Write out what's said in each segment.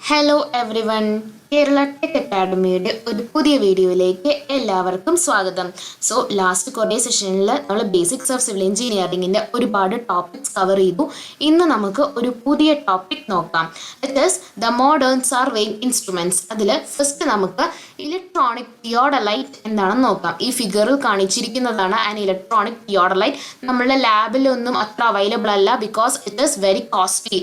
Hello everyone, Kerala tech അക്കാഡമിയുടെ ഒരു പുതിയ വീഡിയോയിലേക്ക് എല്ലാവർക്കും സ്വാഗതം. സോ ലാസ്റ്റ് കുറേ സെഷനിൽ നമ്മൾ ബേസിക്സ് ഓഫ് സിവിൽ എഞ്ചിനീയറിംഗിൻ്റെ ഒരുപാട് ടോപ്പിക്സ് കവർ ചെയ്തു. ഇന്ന് നമുക്ക് ഒരു പുതിയ ടോപ്പിക് നോക്കാം. It is the modern surveying instruments. അതിൽ ഫസ്റ്റ് നമുക്ക് ഇലക്ട്രോണിക് തിയോഡലൈറ്റ് എന്താണെന്ന് നോക്കാം. ഈ ഫിഗറിൽ കാണിച്ചിരിക്കുന്നതാണ് ആൻ ഇലക്ട്രോണിക് തിയോഡലൈറ്റ്. നമ്മളുടെ ലാബിലൊന്നും അത്ര അവൈലബിൾ അല്ല, because it is very costly.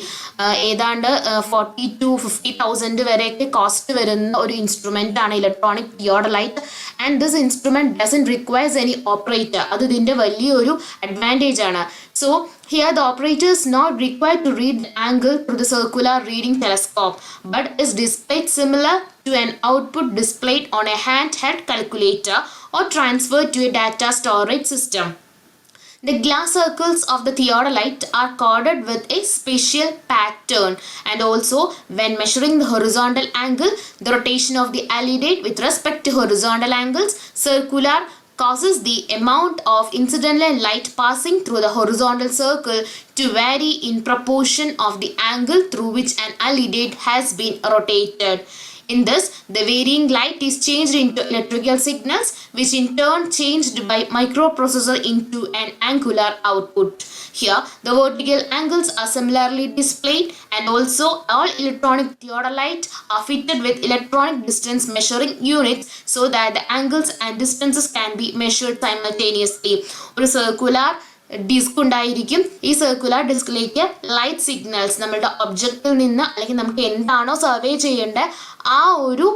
ഏതാണ്ട് 40,000 to 50,000 വരെയൊക്കെ കോസ്റ്റ് വരുന്ന ഒരു ഇൻസ്ട്രുമെൻ്റ് ആണ് electronic theodolite. And this instrument doesn't requires any operator. അത് ഇതിൻ്റെ വലിയൊരു അഡ്വാൻറ്റേജ് ആണ്. So here the operator is not required to read the angle through the circular reading telescope, but is displayed similar to an output displayed on a handheld calculator or transferred to a data storage system. The glass circles of the theodolite are coded with a special pattern, and also when measuring the horizontal angle, the rotation of the alidate with respect to horizontal angles, circular causes the amount of incidental light passing through the horizontal circle to vary in proportion of the angle through which an alidate has been rotated. In this, the varying light is changed into electrical signals, which in turn changed by microprocessor into an angular output. Here, the vertical angles are similarly displayed, and also all electronic theodolite are fitted with electronic distance measuring units so that the angles and distances can be measured simultaneously. ഒരു circular disk ഉണ്ടായിരിക്കും. ഈ circular ഡിസ്കിലേക്ക് light signals നമ്മളുടെ ഒബ്ജക്റ്റിൽ നിന്ന്, അല്ലെങ്കിൽ നമുക്ക് എന്താണോ survey ചെയ്യേണ്ടത് ആ ഒരു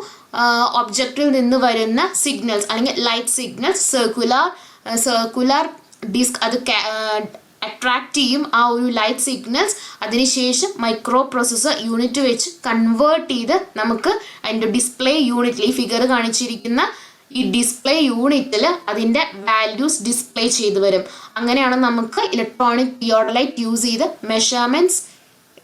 ഒബ്ജക്റ്റിൽ നിന്ന് വരുന്ന സിഗ്നൽസ് അല്ലെങ്കിൽ ലൈറ്റ് സിഗ്നൽസ് സർക്കുലർ ഡിസ്ക് അത് അട്രാക്ട് ചെയ്യും. ആ ഒരു ലൈറ്റ് സിഗ്നൽസ് അതിനുശേഷം മൈക്രോ പ്രോസസ്സർ യൂണിറ്റ് വെച്ച് കൺവേർട്ട് ചെയ്ത് നമുക്ക് അതിൻ്റെ ഡിസ്പ്ലേ യൂണിറ്റിൽ ഈ ഫിഗർ കാണിച്ചിരിക്കുന്ന ഈ ഡിസ്പ്ലേ യൂണിറ്റിൽ അതിൻ്റെ വാല്യൂസ് ഡിസ്പ്ലേ ചെയ്ത് വരും. അങ്ങനെയാണ് നമുക്ക് ഇലക്ട്രോണിക് തിയോഡലൈറ്റ് യൂസ് ചെയ്ത് മെഷർമെൻറ്റ്സ്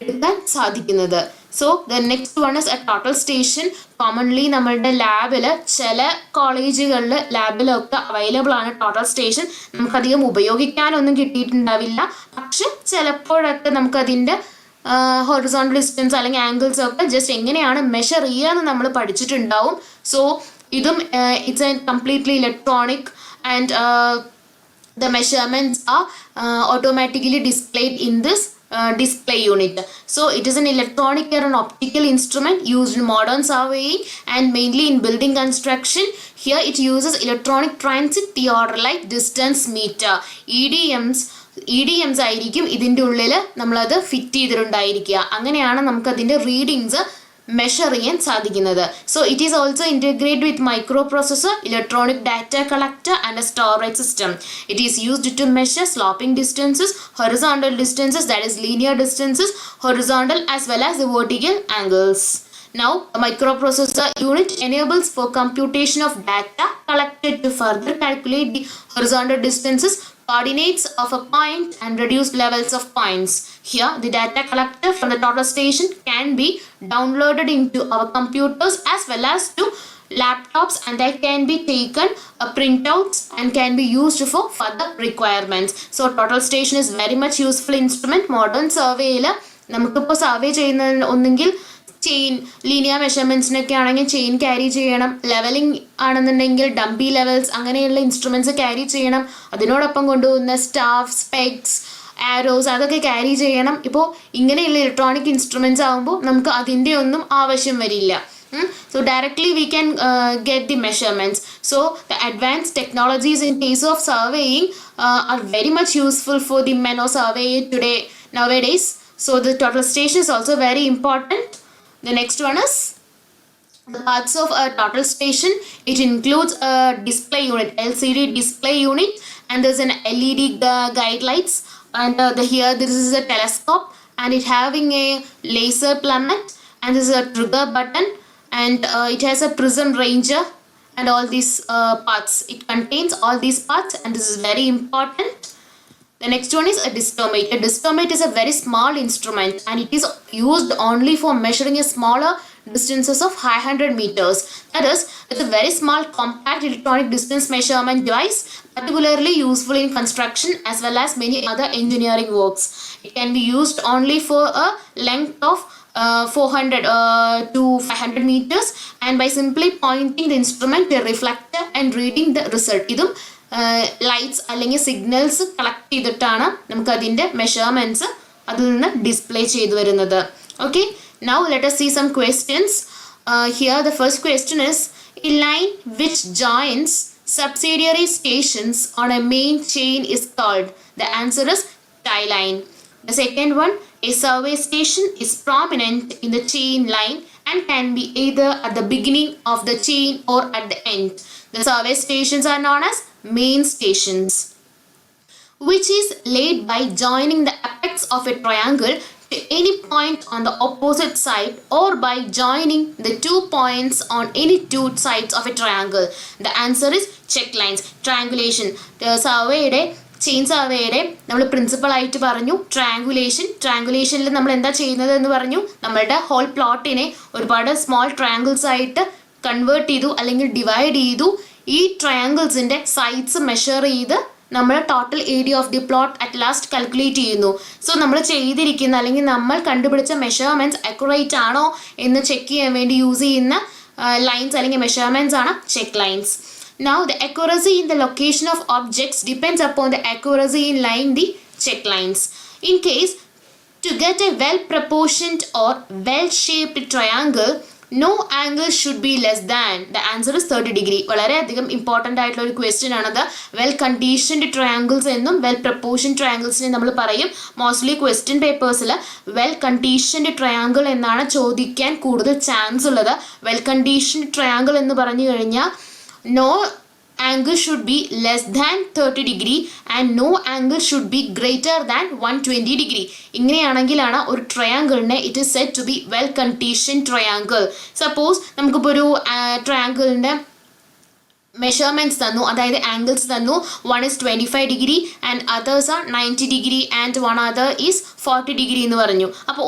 എടുക്കാൻ സാധിക്കുന്നത്. So the next one is A total station. Commonly നമ്മളുടെ ലാബിൽ ചില കോളേജുകളിൽ ലാബിലൊക്കെ അവൈലബിൾ ആണ് ടോട്ടൽ സ്റ്റേഷൻ. നമുക്കധികം ഉപയോഗിക്കാനൊന്നും കിട്ടിയിട്ടുണ്ടാവില്ല, പക്ഷെ ചിലപ്പോഴൊക്കെ നമുക്കതിൻ്റെ ഹൊറിസോണ്ടൽ ഡിസ്റ്റൻസ് അല്ലെങ്കിൽ ആംഗിൾസ് ഒക്കെ ജസ്റ്റ് എങ്ങനെയാണ് മെഷർ ചെയ്യുക എന്ന് നമ്മൾ പഠിച്ചിട്ടുണ്ടാവും. സോ ഇതും it's A completely electronic and the measurements are automatically displayed in this display unit. So it is an electronic or an optical instrument used in modern surveying and mainly in building construction. Here it uses electronic transit theodolite distance meter. EDMs ആയിരിക്കും ഇതിൻ്റെ ഉള്ളിൽ നമ്മളത് fit ചെയ്തിട്ടുണ്ടായിരിക്കുക. അങ്ങനെയാണ് നമുക്കതിൻ്റെ readings measure ചെയ്യാൻ സാധിക്കുന്നത്. So it is also integrate with microprocessor, electronic data collector and a storage system. It is used to measure sloping distances, horizontal distances, that is linear distances, horizontal as well as the vertical angles. Now, a microprocessor unit enables for computation of data collected to further calculate the horizontal distances, coordinates of a point and reduce levels of points. Here, the data collector from the total station can be downloaded into our computers as well as to laptops, and they can be taken printouts and can be used for further requirements. So, total station is very much useful instrument. Modern surveyയിൽ നമുക്കിപ്പോൾ survey ചെയ്യുന്ന ഒന്നെങ്കിൽ chain linear മെഷർമെൻറ്റ്സിനൊക്കെ ആണെങ്കിൽ chain carry ചെയ്യണം, levelling ആണെന്നുണ്ടെങ്കിൽ dumpy levels അങ്ങനെയുള്ള instruments carry ചെയ്യണം. അതിനോടൊപ്പം കൊണ്ടുപോകുന്ന സ്റ്റാഫ്, സ്പെക്സ്, ആരോസ് അതൊക്കെ ക്യാരി ചെയ്യണം. ഇപ്പോൾ ഇങ്ങനെയുള്ള ഇലക്ട്രോണിക് ഇൻസ്ട്രുമെൻറ്റ്സ് ആകുമ്പോൾ നമുക്ക് അതിൻ്റെ ഒന്നും ആവശ്യം വരില്ല. So directly we can get the measurements. So the advanced technologies in case of surveying are very much useful for the men of survey nowadays. So the total station is also very important. The next one is the parts of a total station. It includes a display unit, LCD display unit, and there's an LED guide lights, and here this is a telescope, and it having a laser plummet, and this is a trigger button, and it has a prism ranger, and all these parts. It contains all these parts, and this is very important. The next one is a distometer. A distometer is a very small instrument, and it is used only for measuring a smaller distances of 500 meters. That is, it's a very small compact electronic distance measurement device, particularly useful in construction as well as many other engineering works. It can be used only for a length of 400 to 500 meters, and by simply pointing the instrument to a reflector and reading the result. ഇതും lights അല്ലെങ്കിൽ signals collect ചെയ്തിട്ടാണ് നമുക്ക് അതിൻ്റെ measurements അതിൽ നിന്ന് display ചെയ്തു വരുന്നത്. Okay, now let us see some questions. Here the first question is, a line which joins subsidiary stations on a main chain is called. The answer is tie line. The second one, a survey station is prominent in the chain line and can be either at the beginning of the chain or at the end. The survey stations are known as main stations, which is laid by joining the apex of a triangle to any point on the opposite side or by joining the 2 points on any 2 sides of a triangle. The answer is check lines. Triangulation. സർവേയുടെ chain സർവേയുടെ നമ്മൾ പ്രിൻസിപ്പളായിട്ട് പറഞ്ഞു ട്രയാങ്കുലേഷനിൽ നമ്മൾ എന്താ ചെയ്യുന്നത് എന്ന് പറഞ്ഞു. നമ്മളുടെ ഹോൾ പ്ലോട്ടിനെ ഒരുപാട് സ്മോൾ ട്രയാങ്കിൾസ് ആയിട്ട് കൺവേർട്ട് ചെയ്തു അല്ലെങ്കിൽ ഡിവൈഡ് ചെയ്തു. ഈ ട്രയാങ്കിൾസിൻ്റെ സൈഡ്സ് മെഷർ ചെയ്ത് നമ്മൾ total area of the plot at last calculate ചെയ്യുന്നു. സോ നമ്മൾ ചെയ്തിരിക്കുന്ന അല്ലെങ്കിൽ നമ്മൾ കണ്ടുപിടിച്ച മെഷർമെൻറ്റ്സ് അക്യുറേറ്റ് ആണോ എന്ന് ചെക്ക് ചെയ്യാൻ വേണ്ടി യൂസ് ചെയ്യുന്ന ലൈൻസ് അല്ലെങ്കിൽ മെഷർമെൻറ്റ്സ് ആണ് check lines. Now the accuracy in the location of objects depends upon the accuracy in line the check lines. In case, to get a well proportioned or well shaped triangle, no angle should be less than. The answer is 30 degree. വളരെയധികം important ആയിട്ടുള്ള ഒരു question ആണത്. Well conditioned triangles എന്നും well proportion ട്രയാങ്കിൾസിനെ നമ്മൾ പറയും. Mostly question പേപ്പേഴ്സിൽ well conditioned triangle എന്നാണ് ചോദിക്കാൻ കൂടുതൽ ചാൻസ് ഉള്ളത്. വെൽ കണ്ടീഷൻഡ് ട്രയാങ്കിൾ എന്ന് പറഞ്ഞു കഴിഞ്ഞാൽ no angle should be less than 30 degree and no angle should be greater than 120 degree. ഇങ്ങനെയാണെങ്കിലാണ് ഒരു ട്രയാങ്കിളിനെ it is said to be well condition triangle. Suppose നമുക്കിപ്പോൾ ഒരു ട്രയാങ്കിളിൻ്റെ മെഷർമെൻറ്റ്സ് തന്നു, അതായത് ആംഗിൾസ് തന്നു. One is 25 degree and others are 90 degree and one other is 40 degree എന്ന് പറഞ്ഞു. അപ്പോൾ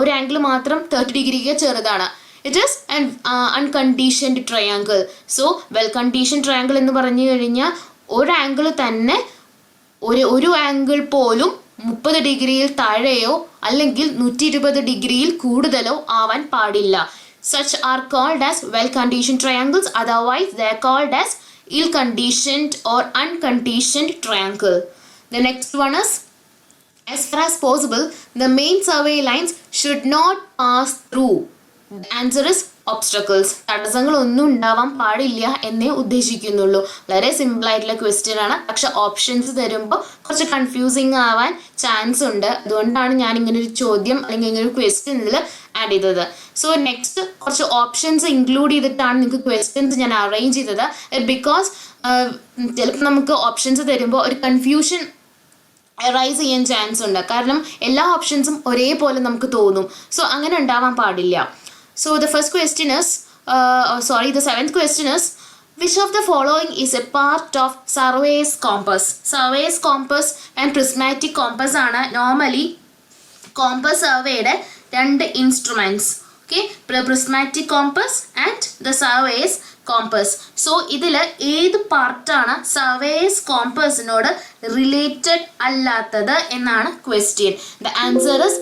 ഒരു ആംഗിൾ മാത്രം 30 ഡിഗ്രിക്ക് ചെറുതാണ്. It is an unconditioned triangle. So well conditioned triangle എന്ന് പറഞ്ഞു കഴിഞ്ഞാൽ ഒരു ആംഗിൾ തന്നെ ഒരു ആംഗിൾ പോലും 30 ഡിഗ്രിയിൽ താഴെയോ അല്ലെങ്കിൽ 120 ഡിഗ്രിയിൽ കൂടുതലോ ആവാൻ പാടില്ല. Such are called as well conditioned triangles. Otherwise they are called as ill conditioned or unconditioned triangle. The next one is, as far as possible the main survey lines should not pass through. The answer is obstacles. തടസ്സങ്ങളൊന്നും ഉണ്ടാവാൻ പാടില്ല എന്നേ ഉദ്ദേശിക്കുന്നുള്ളൂ. വളരെ സിമ്പിളായിട്ടുള്ള question ആണ്. പക്ഷെ options തരുമ്പോൾ കുറച്ച് confusing ആവാൻ ചാൻസ് ഉണ്ട്. അതുകൊണ്ടാണ് ഞാൻ ഇങ്ങനൊരു ചോദ്യം അല്ലെങ്കിൽ ഇങ്ങനൊരു ക്വസ്റ്റ്യൻ ഇതിൽ ആഡ് ചെയ്തത്. സോ നെക്സ്റ്റ് കുറച്ച് ഓപ്ഷൻസ് ഇൻക്ലൂഡ് ചെയ്തിട്ടാണ് നിങ്ങൾക്ക് ക്വസ്റ്റ്യൻസ് ഞാൻ അറേഞ്ച് ചെയ്തത്. ബിക്കോസ് ചിലപ്പോൾ നമുക്ക് ഓപ്ഷൻസ് തരുമ്പോൾ ഒരു കൺഫ്യൂഷൻ റൈസ് ചെയ്യാൻ ചാൻസ് ഉണ്ട്. കാരണം എല്ലാ ഓപ്ഷൻസും ഒരേപോലെ നമുക്ക് തോന്നും. സോ അങ്ങനെ ഉണ്ടാവാൻ പാടില്ല. So the first question is, the seventh question is, which of the following is a part of surveyor's compass? Surveyor's compass and prismatic compass ആണ് നോർമലി കോമ്പസ് സർവേയുടെ രണ്ട് instruments. Okay, prismatic compass and the surveyor's compass. So ഇതിൽ ഏത് പാർട്ടാണ് surveyor's കോമ്പസിനോട് related അല്ലാത്തത് എന്നാണ് question. The answer is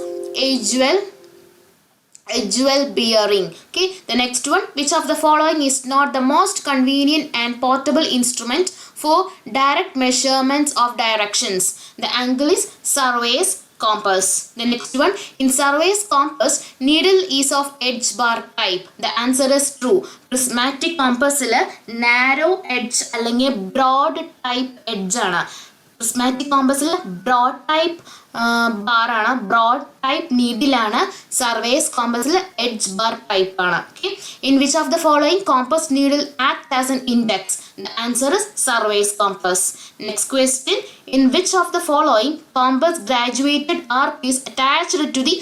edgewell bearing. Okay, the next one, which of the following is not the most convenient and portable instrument for direct measurements of directions? The angle is surveyor's compass. The next one, in surveyor's compass needle is of edge bar type. The answer is true. Prismatic compass narrow edge അല്ലെങ്കിൽ broad type edge ആണ്. Prismatic കോമ്പസിൽ broad type ബാറാണ്, broad type നീഡിലാണ്. Surveyor's കോമ്പസിൽ edge bar type ആണ്. Okay, in which of the following compass needle act as an index? The answer is surveyor's compass. Next question, in which of the following compass graduated arc is attached to the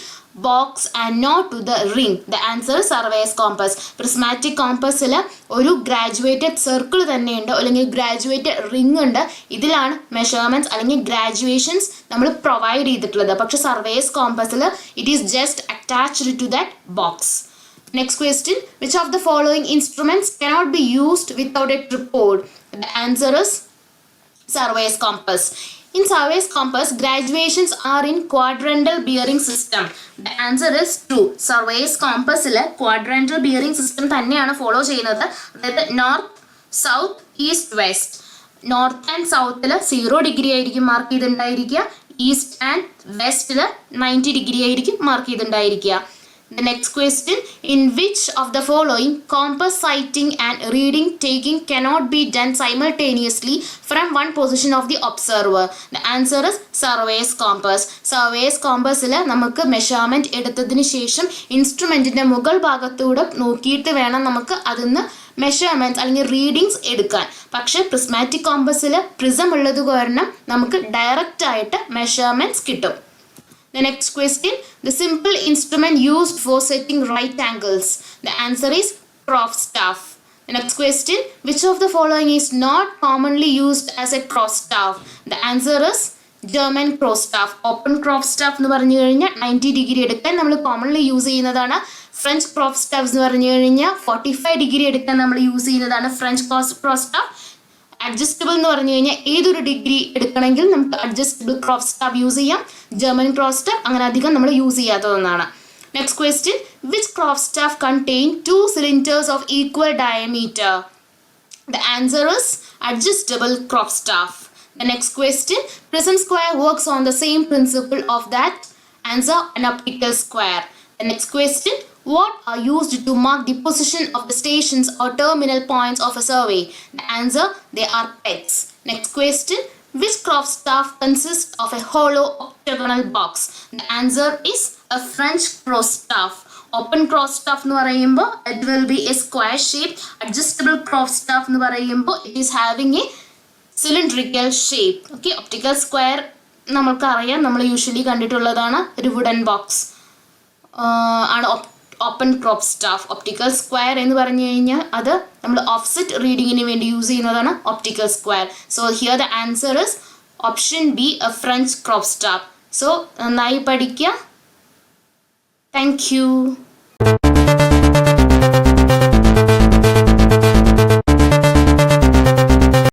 box and not to the ring? The answer surveyor's compass. Prismatic കോമ്പസിൽ ഒരു graduated circle തന്നെയുണ്ട് അല്ലെങ്കിൽ graduated ring ഉണ്ട്. ഇതിലാണ് measurements അല്ലെങ്കിൽ graduations നമ്മൾ provide ചെയ്തിട്ടുള്ളത്. പക്ഷെ സർവേസ് കോമ്പസിൽ it is just attached to that box. Next question, which of the following instruments cannot be used without a tripod? The answer is surveyor's compass. In survey's compass, graduations are in quadrantal bearing system. The answer is true. Survey's compass quadrantal bearing system തന്നെയാണ് follow ചെയ്യുന്നത്. അതായത് north, south, east, west. North and സൗത്തിൽ 0 degree ആയിരിക്കും mark ചെയ്തിട്ടുണ്ടായിരിക്കുക. East and വെസ്റ്റിൽ 90 degree ആയിരിക്കും mark ചെയ്തിട്ടുണ്ടായിരിക്കുക. The next question, in which of the following compass sighting and reading taking cannot be done simultaneously from one position of the observer? The answer is surveyor's compass. Surveyor's compass നമുക്ക് measurement എടുത്തതിന് ശേഷം ഇൻസ്ട്രുമെന്റിന്റെ മുകൾ ഭാഗത്തൂടെ നോക്കിയിട്ട് വേണം നമുക്ക് അതിന്ന് measurements അല്ലെങ്കിൽ readings എടുക്കാൻ. പക്ഷേ പ്രിസ്മാറ്റിക് കോമ്പസിൽ പ്രിസം ഉള്ളത് കാരണം നമുക്ക് ഡയറക്റ്റ് ആയിട്ട് മെഷർമെന്റ്സ് കിട്ടും. The next question, the simple instrument used for setting right angles. The answer is cross staff. The next question, which of the following is not commonly used as a cross staff? The answer is German cross staff. Open cross staff എന്ന് പറഞ്ഞു കഴിഞ്ഞാൽ 90 degree എടുക്കാൻ നമ്മൾ commonly use ചെയ്യുന്നതാണ്. French cross staff എന്ന് പറഞ്ഞു കഴിഞ്ഞാൽ 45 degree എടുക്കാൻ നമ്മൾ യൂസ് ചെയ്യുന്നതാണ് ഫ്രഞ്ച് ക്രോസ് സ്റ്റാഫ്. അഡ്ജസ്റ്റബിൾ എന്ന് പറഞ്ഞു കഴിഞ്ഞാൽ ഏതൊരു ഡിഗ്രി എടുക്കണമെങ്കിൽ നമുക്ക് അഡ്ജസ്റ്റബിൾ ക്രോസ് സ്റ്റാഫ് യൂസ് ചെയ്യാം. ജർമ്മൻ ക്രോസ് സ്റ്റാഫ് അങ്ങനെ അധികം നമ്മൾ യൂസ് ചെയ്യാത്തതൊന്നാണ്. Next question, which cross staff contain 2 cylinders of equal diameter? The answer is adjustable cross staff. The next question, prism square works on the same principle of that. Answer, an optical square. The next question, what are used to mark the position of the stations or terminal points of a survey? The answer, they are pegs. Next question, which cross staff consists of a hollow octagonal box? The answer is a French cross staff. Open cross staff എന്ന് പറയുമ്പോൾ it will be a square shape. Adjustable cross staff എന്ന് പറയുമ്പോൾ it is having a cylindrical shape. Okay, optical square നമ്മൾക്കറിയാം, നമ്മൾ usually കണ്ടിട്ടുള്ളതാണ്. ഒരു wooden box ആണ് open crop staff. Optical square എന്ന് പറഞ്ഞു കഴിഞ്ഞാൽ അത് നമ്മൾ ഓഫ്സെറ്റ് റീഡിങ്ങിന് വേണ്ടി യൂസ് ചെയ്യുന്നതാണ് optical square. So here the answer is option B, A French crop staff. So നന്നായി പഠിക്കുക. Thank you.